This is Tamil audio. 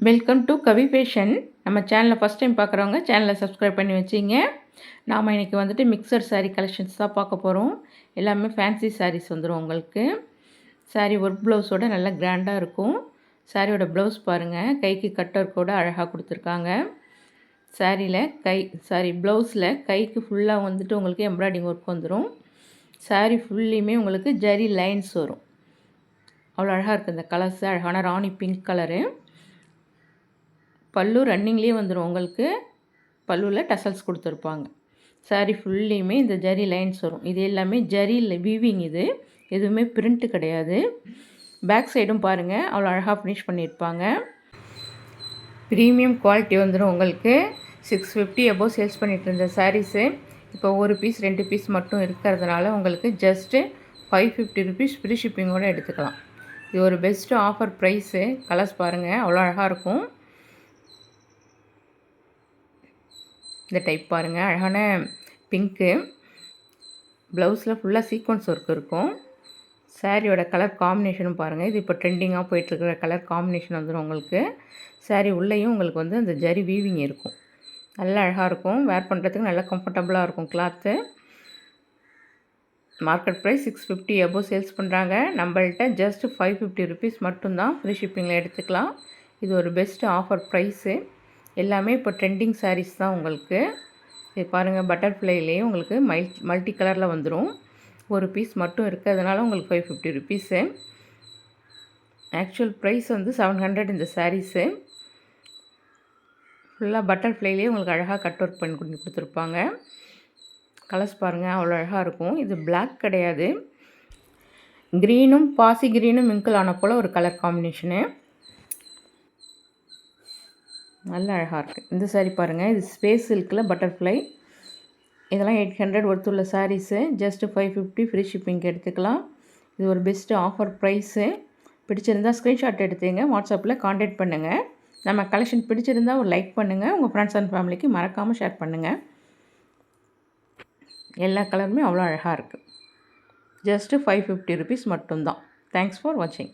Welcome to Kavi fashion. நம்ம சேனலை ஃபஸ்ட் டைம் பார்க்குறவங்க சேனலை சப்ஸ்கிரைப் பண்ணி வச்சிங்க. நாம் இன்றைக்கி வந்துட்டு மிக்சர் சாரீ கலெக்ஷன்ஸ் தான் பார்க்க போகிறோம். எல்லாமே ஃபேன்சி சாரீஸ் வந்துடும் உங்களுக்கு. சாரீ ஒர்க் ப்ளவுஸோடு நல்லா கிராண்டாக இருக்கும். சாரியோட ப்ளவுஸ் பாருங்கள், கைக்கு கட்டர் கூட அழகாக கொடுத்துருக்காங்க. ப்ளவுஸில் கைக்கு ஃபுல்லாக வந்துட்டு உங்களுக்கு எம்ப்ராய்டிங் ஒர்க் வந்துடும். சாரீ ஃபுல்லையுமே உங்களுக்கு ஜரி லைன்ஸ் வரும். அவ்வளோ அழகாக இருக்குது இந்த கலர்ஸு. அழகான ராணி பிங்க் கலரு. பல்லு ரன்னிங்லேயே வந்துடும் உங்களுக்கு. பல்லுவில் டசல்ஸ் கொடுத்துருப்பாங்க. சாரீ ஃபுல்லையுமே இந்த ஜரி லைன்ஸ் வரும். இது எல்லாமே ஜரியில் வீவிங். இது எதுவுமே பிரிண்ட்டு கிடையாது. பேக் சைடும் பாருங்கள், அவ்வளோ அழகாக ஃபினிஷ் பண்ணியிருப்பாங்க. ப்ரீமியம் குவாலிட்டி வந்துடும் உங்களுக்கு. 650 அபோவ் சேல்ஸ் பண்ணிகிட்டு இருந்த சாரீஸு இப்போ ஒரு பீஸ் 2 பீஸ் மட்டும் இருக்கிறதுனால உங்களுக்கு ஜஸ்ட்டு 550 ருபீஸ் ஃப்ரீ ஷிப்பிங்கோடு எடுத்துக்கலாம். இது ஒரு பெஸ்ட்டு ஆஃபர் ப்ரைஸு. கலர்ஸ் பாருங்கள், அவ்வளோ அழகாக இருக்கும். இந்த டைப் பாருங்கள், அழகான பிங்க்கு. ப்ளவுஸில் ஃபுல்லாக சீக்வன்ஸ் ஒர்க் இருக்கும். சாரியோட கலர் காம்பினேஷனும் பாருங்கள். இது இப்போ ட்ரெண்டிங்காக போயிட்டுருக்கிற கலர் காம்பினேஷன் வந்துடும் உங்களுக்கு. சாரீ உள்ளேயும் உங்களுக்கு வந்து அந்த ஜரி வீவிங் இருக்கும். நல்லா அழகாக இருக்கும். வேர் பண்ணுறதுக்கு நல்லா கம்ஃபர்டபுளாக இருக்கும் cloth. Market price 650 above sales பண்ணுறாங்க. நம்மள்கிட்ட ஜஸ்ட் 550 ருபீஸ் மட்டும்தான் ஃப்ரீ ஷிப்பிங்கில் எடுத்துக்கலாம். இது ஒரு பெஸ்ட்டு ஆஃபர் ப்ரைஸு. எல்லாமே இப்போ ட்ரெண்டிங் சாரீஸ் தான் உங்களுக்கு. இது பாருங்கள், பட்டர்ஃப்ளைலேயே உங்களுக்கு மல்டி கலரில் வந்துடும். ஒரு பீஸ் மட்டும் இருக்கிறதுனால உங்களுக்கு 550 ருபீஸு. ஆக்சுவல் ப்ரைஸ் வந்து 700 இந்த சாரீஸு. ஃபுல்லாக பட்டர்ஃப்ளைலேயே உங்களுக்கு அழகாக கட் ஒர்க் பண்ணி கொடுத்துருப்பாங்க. கலர்ஸ் பாருங்கள், அவ்வளோ அழகாக இருக்கும். இது பிளாக் கிடையாது, க்ரீனும் பாசி க்ரீனும் மிங்கிள் ஆன போல் ஒரு கலர் காம்பினேஷனு. நல்ல அழகாக இருக்குது. இந்த சாரீ பாருங்கள், இது ஸ்பேஸ் சில்கில் பட்டர்ஃப்ளை. இதெல்லாம் 800 ஒர்த்துள்ள சாரீஸு. ஜஸ்ட்டு 550 ஃப்ரீ ஷிப்பிங்க்கு எடுத்துக்கலாம். இது ஒரு பெஸ்ட்டு ஆஃபர் ப்ரைஸு. பிடிச்சிருந்தால் ஸ்க்ரீன்ஷாட் எடுத்துங்க, வாட்ஸ்அப்பில் காண்டாக்ட் பண்ணுங்கள். நம்ம கலெக்ஷன் பிடிச்சிருந்தால் ஒரு லைக் பண்ணுங்கள். உங்கள் ஃப்ரெண்ட்ஸ் அண்ட் ஃபேமிலிக்கு மறக்காமல் ஷேர் பண்ணுங்கள். எல்லா கலருமே அவ்வளோ அழகாக இருக்குது. ஜஸ்ட்டு 550 ருபீஸ் மட்டும்தான். தேங்க்ஸ் ஃபார் வாட்சிங்.